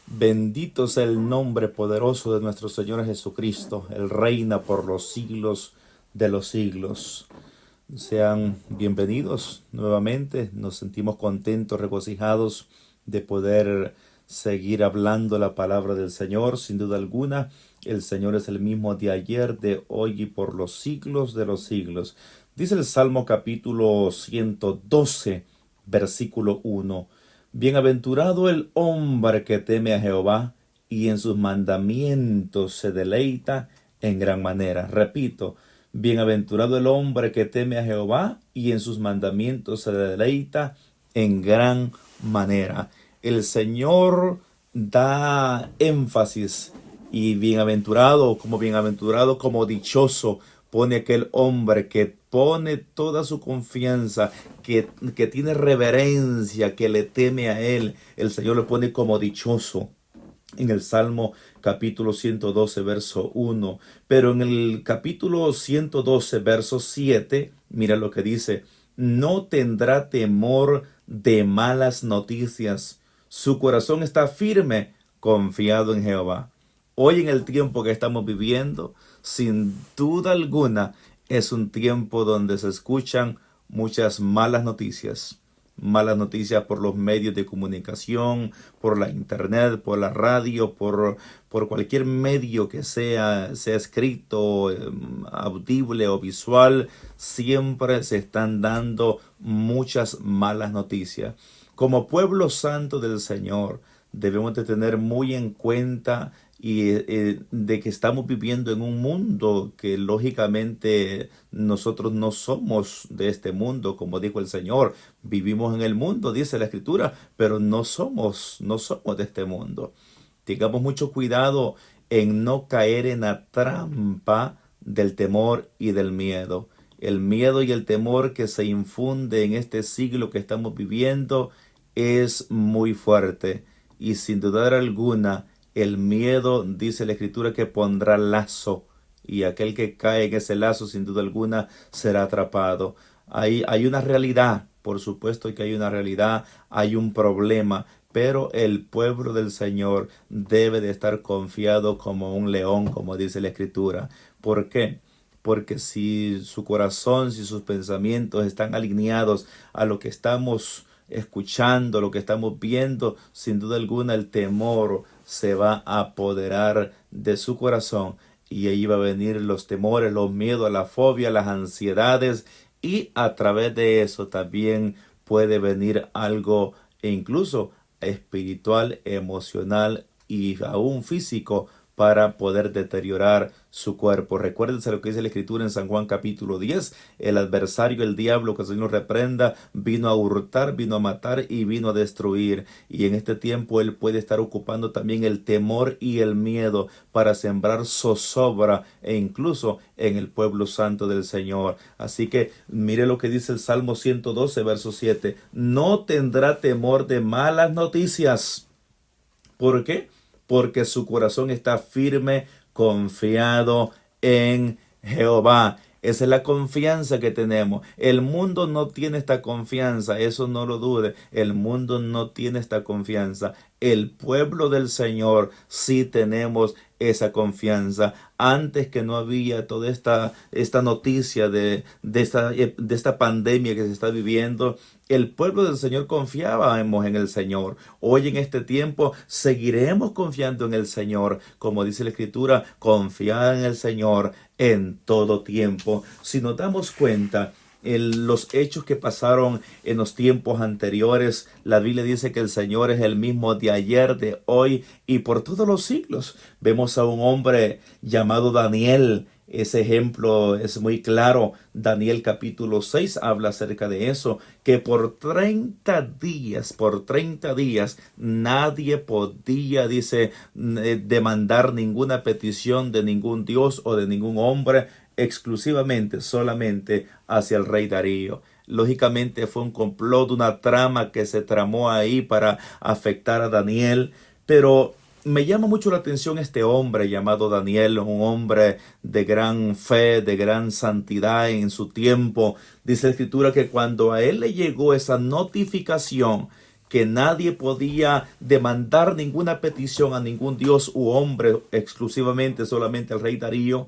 Bendito sea el nombre poderoso de nuestro Señor Jesucristo. Él reina por los siglos de los siglos. Sean bienvenidos nuevamente. Nos sentimos contentos, regocijados de poder seguir hablando la palabra del Señor. Sin duda alguna, el Señor es el mismo de ayer, de hoy y por los siglos de los siglos. Dice el Salmo capítulo 112, versículo 1. Bienaventurado el hombre que teme a Jehová y en sus mandamientos se deleita en gran manera. Repito, bienaventurado el hombre que teme a Jehová y en sus mandamientos se deleita en gran manera. El Señor da énfasis y bienaventurado, como dichoso, pone aquel hombre que pone toda su confianza, que tiene reverencia, que le teme a Él. El Señor lo pone como dichoso en el Salmo capítulo 112, verso 1. Pero en el capítulo 112, verso 7, mira lo que dice: no tendrá temor de malas noticias. Su corazón está firme, confiado en Jehová. Hoy, en el tiempo que estamos viviendo, sin duda alguna, es un tiempo donde se escuchan muchas malas noticias. Malas noticias por los medios de comunicación, por la internet, por la radio, por cualquier medio que sea escrito, audible o visual. Siempre se están dando muchas malas noticias. Como pueblo santo del Señor, debemos de tener muy en cuenta de que estamos viviendo en un mundo que lógicamente nosotros no somos de este mundo, como dijo el Señor. Vivimos en el mundo, dice la Escritura, pero no somos de este mundo. Tengamos mucho cuidado en no caer en la trampa del temor y del miedo. El miedo y el temor que se infunde en este siglo que estamos viviendo es muy fuerte, y sin dudar alguna, el miedo, dice la Escritura, que pondrá lazo, y aquel que cae en ese lazo, sin duda alguna, será atrapado. Hay una realidad, por supuesto que hay una realidad, hay un problema, pero el pueblo del Señor debe de estar confiado como un león, como dice la Escritura. ¿Por qué? Porque si su corazón, si sus pensamientos están alineados a lo que estamos escuchando, lo que estamos viendo, sin duda alguna el temor se va a apoderar de su corazón, y ahí va a venir los temores, los miedos, la fobia, las ansiedades, y a través de eso también puede venir algo incluso espiritual, emocional y aún físico, para poder deteriorar su cuerpo. Recuérdense lo que dice la Escritura en San Juan capítulo 10. El adversario, el diablo, que el Señor reprenda, vino a hurtar, vino a matar y vino a destruir. Y en este tiempo él puede estar ocupando también el temor y el miedo para sembrar zozobra e incluso en el pueblo santo del Señor. Así que mire lo que dice el Salmo 112, verso 7. No tendrá temor de malas noticias. ¿Por qué? Porque su corazón está firme, confiado en Jehová. Esa es la confianza que tenemos. El mundo no tiene esta confianza, eso no lo dude. El mundo no tiene esta confianza. El pueblo del Señor sí tenemos esa confianza. Antes, que no había toda esta noticia de esta pandemia que se está viviendo, el pueblo del Señor confiábamos en el Señor. Hoy, en este tiempo, seguiremos confiando en el Señor. Como dice la Escritura, confiad en el Señor en todo tiempo. Si nos damos cuenta, los hechos que pasaron en los tiempos anteriores, la Biblia dice que el Señor es el mismo de ayer, de hoy y por todos los siglos. Vemos a un hombre llamado Daniel. Ese ejemplo es muy claro. Daniel capítulo 6 habla acerca de eso, que por 30 días, nadie podía, dice, demandar ninguna petición de ningún dios o de ningún hombre, exclusivamente, solamente hacia el rey Darío. Lógicamente fue un complot, una trama que se tramó ahí para afectar a Daniel, pero me llama mucho la atención este hombre llamado Daniel, un hombre de gran fe, de gran santidad en su tiempo. Dice la Escritura que cuando a él le llegó esa notificación que nadie podía demandar ninguna petición a ningún dios u hombre, exclusivamente solamente al rey Darío.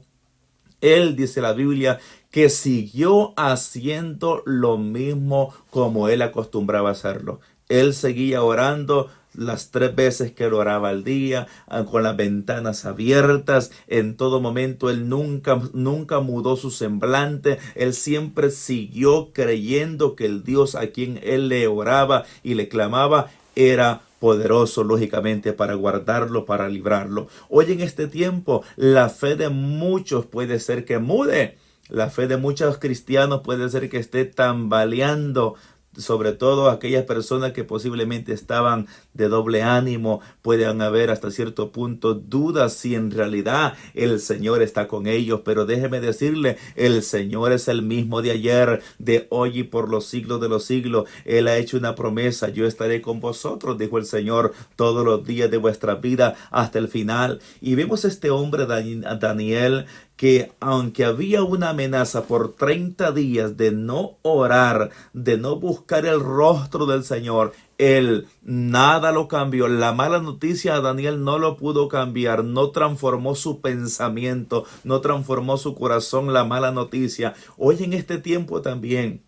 Él, dice la Biblia, que siguió haciendo lo mismo como él acostumbraba hacerlo. Él seguía orando las 3 veces que él oraba al día, con las ventanas abiertas, en todo momento. Él nunca mudó su semblante. Él siempre siguió creyendo que el Dios a quien él le oraba y le clamaba era poderoso, lógicamente, para guardarlo, para librarlo. Hoy en este tiempo, la fe de muchos puede ser que mude. La fe de muchos cristianos puede ser que esté tambaleando, sobre todo aquellas personas que posiblemente estaban de doble ánimo. Pueden haber hasta cierto punto dudas si en realidad el Señor está con ellos, pero déjeme decirle, el Señor es el mismo de ayer, de hoy y por los siglos de los siglos. Él ha hecho una promesa: yo estaré con vosotros, dijo el Señor, todos los días de vuestra vida hasta el final. Y vemos este hombre Daniel, que aunque había una amenaza por 30 días de no orar, de no buscar el rostro del Señor, él nada lo cambió. La mala noticia a Daniel no lo pudo cambiar, no transformó su pensamiento, no transformó su corazón la mala noticia. Hoy en este tiempo también,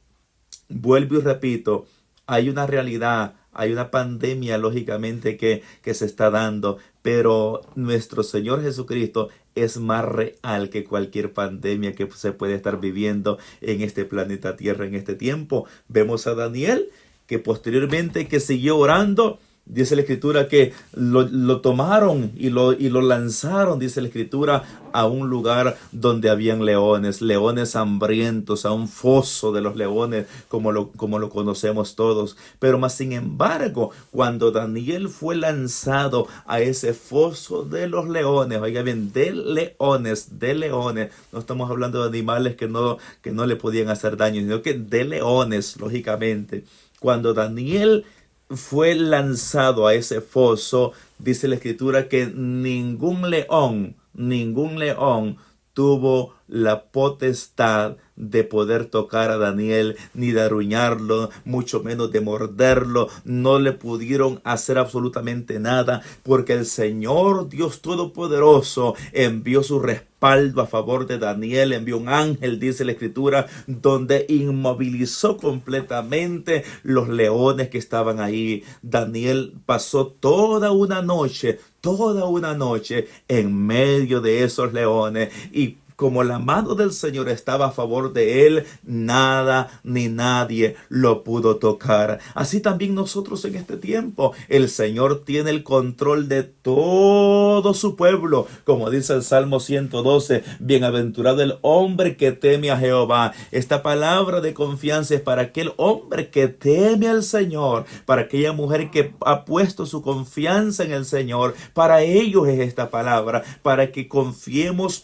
vuelvo y repito, hay una realidad. Hay una pandemia, lógicamente, que se está dando, pero nuestro Señor Jesucristo es más real que cualquier pandemia que se puede estar viviendo en este planeta Tierra en este tiempo. Vemos a Daniel, que posteriormente que siguió orando. Dice la Escritura que lo tomaron y lo lanzaron, dice la Escritura, a un lugar donde habían leones hambrientos, a un foso de los leones, como lo conocemos todos. Pero más sin embargo, cuando Daniel fue lanzado a ese foso de los leones, oiga bien, de leones, no estamos hablando de animales que no le podían hacer daño, sino que de leones, lógicamente. Cuando Daniel fue lanzado a ese foso, dice la Escritura que ningún león tuvo la potestad de poder tocar a Daniel, ni de arruñarlo, mucho menos de morderlo. No le pudieron hacer absolutamente nada, porque el Señor Dios Todopoderoso envió su respaldo a favor de Daniel. Envió un ángel, dice la Escritura, donde inmovilizó completamente los leones que estaban ahí. Daniel pasó toda una noche en medio de esos leones, y como la mano del Señor estaba a favor de él, nada ni nadie lo pudo tocar. Así también nosotros en este tiempo, el Señor tiene el control de todo su pueblo. Como dice el Salmo 112, bienaventurado el hombre que teme a Jehová. Esta palabra de confianza es para aquel hombre que teme al Señor, para aquella mujer que ha puesto su confianza en el Señor. Para ellos es esta palabra, para que confiemos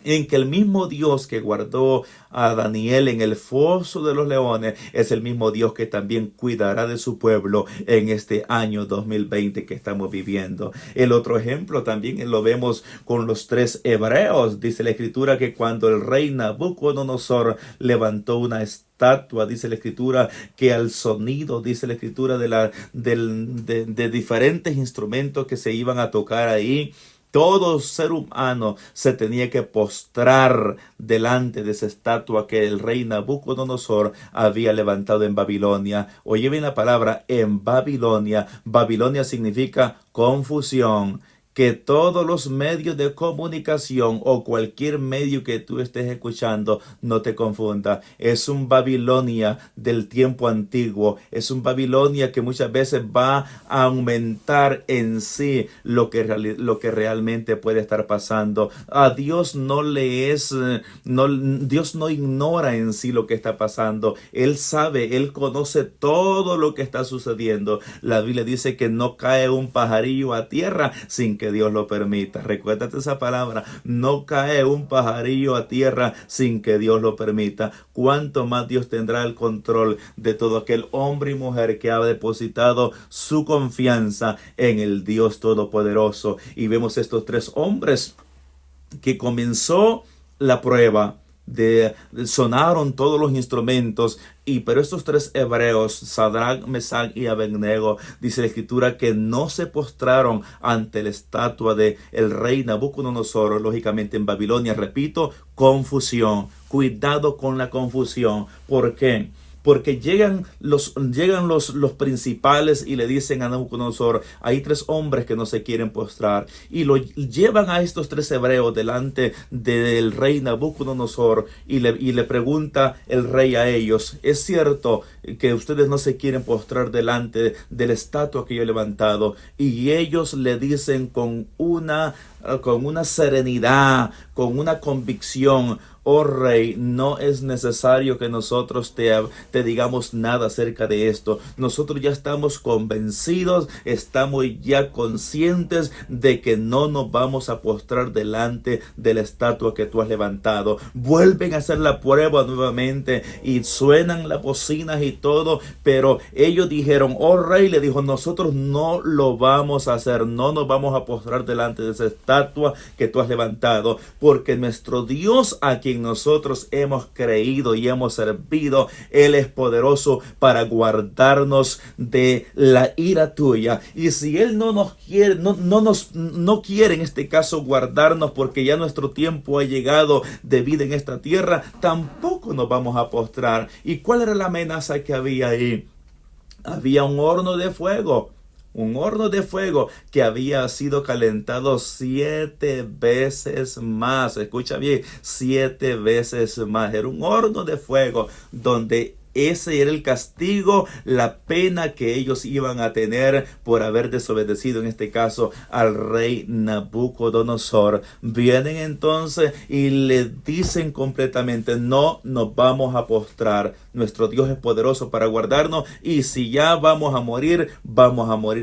en que el mismo Dios que guardó a Daniel en el foso de los leones es el mismo Dios que también cuidará de su pueblo en este año 2020 que estamos viviendo. El otro ejemplo también lo vemos con los 3 hebreos. Dice la Escritura que cuando el rey Nabucodonosor levantó una estatua, dice la Escritura que al sonido, dice la Escritura, de diferentes instrumentos que se iban a tocar ahí, todo ser humano se tenía que postrar delante de esa estatua que el rey Nabucodonosor había levantado en Babilonia. Oye bien la palabra, en Babilonia. Babilonia significa confusión. Que todos los medios de comunicación o cualquier medio que tú estés escuchando no te confunda. Es un Babilonia del tiempo antiguo. Es un Babilonia que muchas veces va a aumentar en sí lo que realmente puede estar pasando. A Dios Dios no ignora en sí lo que está pasando. Él sabe, Él conoce todo lo que está sucediendo. La Biblia dice que no cae un pajarillo a tierra sin que Dios lo permita. Recuérdate esa palabra, no cae un pajarillo a tierra sin que Dios lo permita. Cuánto más Dios tendrá el control de todo aquel hombre y mujer que ha depositado su confianza en el Dios Todopoderoso. Y vemos estos 3 hombres que comenzó la prueba, sonaron todos los instrumentos, pero estos tres hebreos, Sadrach, Mesach y Abednego, dice la escritura que no se postraron ante la estatua de el rey Nabucodonosor, lógicamente en Babilonia. Repito, confusión. Cuidado con la confusión. ¿Por qué? Porque llegan los principales y le dicen a Nabucodonosor, hay tres hombres que no se quieren postrar, y lo llevan a estos tres hebreos delante del rey Nabucodonosor, y le pregunta el rey a ellos, ¿es cierto que ustedes no se quieren postrar delante de la estatua que yo he levantado? Y ellos le dicen con una serenidad, con una convicción, oh rey, no es necesario que nosotros te digamos nada acerca de esto. Nosotros ya estamos convencidos, estamos ya conscientes de que no nos vamos a postrar delante de la estatua que tú has levantado. Vuelven a hacer la prueba nuevamente y suenan las bocinas y todo, pero ellos dijeron, oh rey, le dijo, nosotros no lo vamos a hacer, no nos vamos a postrar delante de esa estatua que tú has levantado, porque nuestro Dios, a quien nosotros hemos creído y hemos servido, Él es poderoso para guardarnos de la ira tuya. Y si Él no nos quiere, no quiere en este caso guardarnos, porque ya nuestro tiempo ha llegado de vida en esta tierra, tampoco nos vamos a postrar. ¿Y cuál era la amenaza que había ahí? Había un horno de fuego. Un horno de fuego que había sido calentado 7 veces más. Escucha bien, 7 veces más. Era un horno de fuego donde ese era el castigo, la pena que ellos iban a tener por haber desobedecido, en este caso, al rey Nabucodonosor. Vienen entonces y le dicen completamente, no nos vamos a postrar. Nuestro Dios es poderoso para guardarnos, y si ya vamos a morir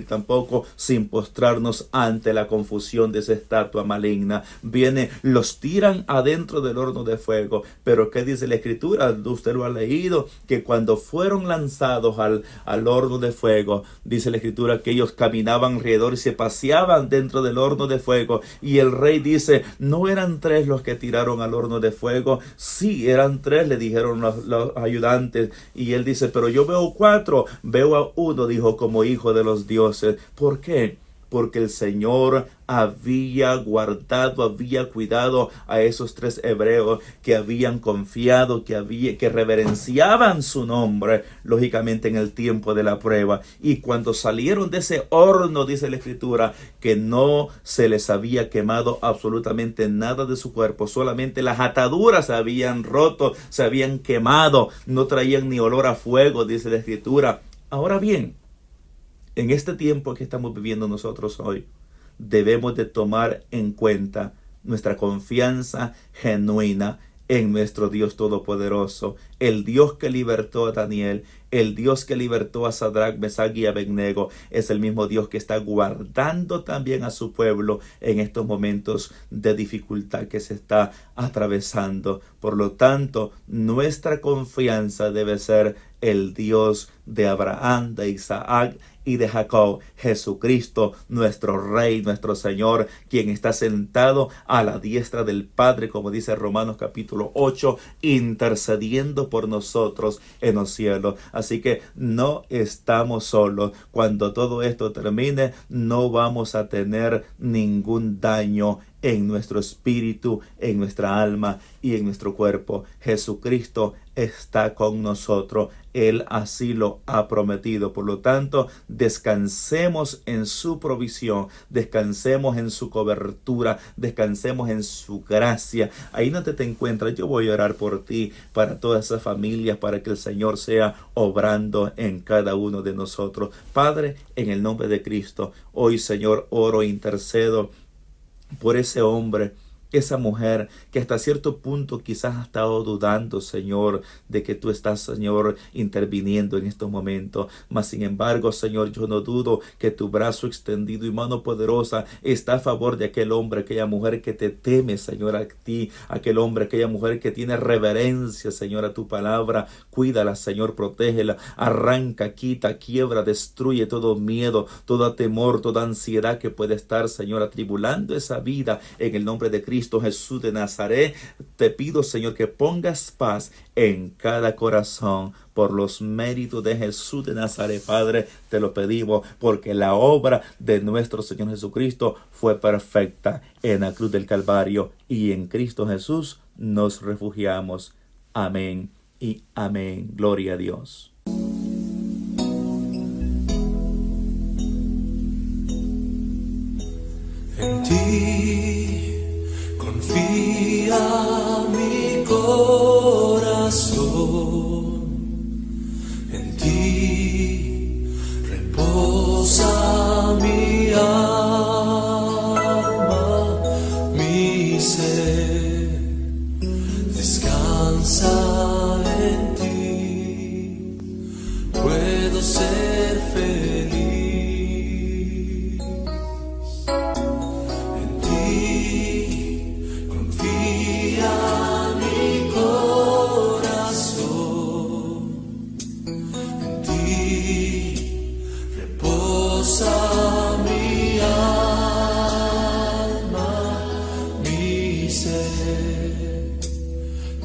tampoco sin postrarnos ante la confusión de esa estatua maligna. Viene, los tiran adentro del horno de fuego. Pero ¿qué dice la escritura? Usted lo ha leído, que cuando fueron lanzados al horno de fuego, dice la escritura que ellos caminaban alrededor y se paseaban dentro del horno de fuego. Y el rey dice, ¿no eran 3 los que tiraron al horno de fuego? Sí, eran 3, le dijeron los ayudantes. Y él dice, pero yo veo 4, veo a uno, dijo, como hijo de los dioses. ¿Por qué? Porque el Señor había guardado, había cuidado a esos 3 hebreos que habían confiado, que reverenciaban su nombre, lógicamente en el tiempo de la prueba. Y cuando salieron de ese horno, dice la escritura, que no se les había quemado absolutamente nada de su cuerpo, solamente las ataduras se habían roto, se habían quemado, no traían ni olor a fuego, dice la escritura. Ahora bien, en este tiempo que estamos viviendo nosotros hoy, debemos de tomar en cuenta nuestra confianza genuina en nuestro Dios Todopoderoso, el Dios que libertó a Daniel, el Dios que libertó a Sadrach, Mesach y Abednego, es el mismo Dios que está guardando también a su pueblo en estos momentos de dificultad que se está atravesando. Por lo tanto, nuestra confianza debe ser el Dios de Abraham, de Isaac y de Jacob, Jesucristo, nuestro Rey, nuestro Señor, quien está sentado a la diestra del Padre, como dice Romanos capítulo 8, intercediendo por nosotros en los cielos. Así que no estamos solos. Cuando todo esto termine, no vamos a tener ningún daño en nuestro espíritu, en nuestra alma y en nuestro cuerpo. Jesucristo está con nosotros. Él así lo ha prometido. Por lo tanto, descansemos en su provisión, descansemos en su cobertura, descansemos en su gracia. Ahí donde te encuentras, yo voy a orar por ti, para todas esas familias, para que el Señor sea obrando en cada uno de nosotros. Padre, en el nombre de Cristo, hoy, Señor, oro e intercedo por ese hombre, esa mujer que hasta cierto punto quizás ha estado dudando, Señor, de que tú estás, Señor, interviniendo en estos momentos. Mas sin embargo, Señor, yo no dudo que tu brazo extendido y mano poderosa está a favor de aquel hombre, aquella mujer que te teme, Señor, a ti, aquel hombre, aquella mujer que tiene reverencia, Señor, a tu palabra. Cuídala, Señor, protégela, arranca, quita, quiebra, destruye todo miedo, todo temor, toda ansiedad que puede estar, Señor, atribulando esa vida en el nombre de Cristo. Cristo Jesús de Nazaret. Te pido, Señor, que pongas paz en cada corazón por los méritos de Jesús de Nazaret. Padre, te lo pedimos porque la obra de nuestro Señor Jesucristo fue perfecta en la cruz del Calvario, y en Cristo Jesús nos refugiamos. Amén y amén. Gloria a Dios. En ti confía mi corazón, en ti reposa mi alma, mi ser descansa en ti, puedo ser feliz.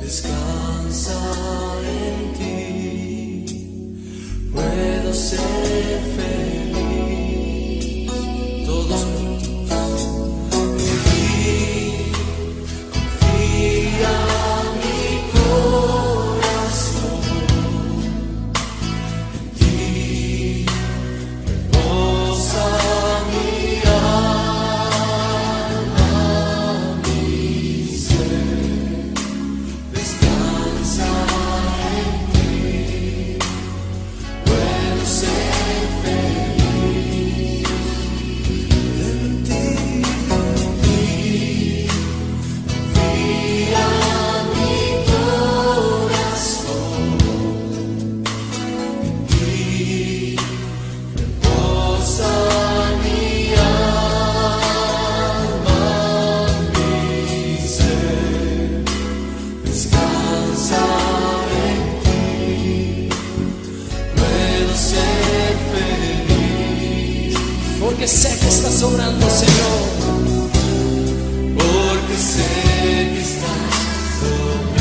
Descansa en ti, puedo ser feliz. Todos juntos. En ti confía mi corazón, en ti reposa mi alma, mi ser. Descansa en ti, puedo ser feliz. En ti confía mi corazón, en ti reposa mi alma, mi ser. Descansa en ti, puedo ser feliz, porque sé que estás obrando, Señor, porque sé que estás obrando.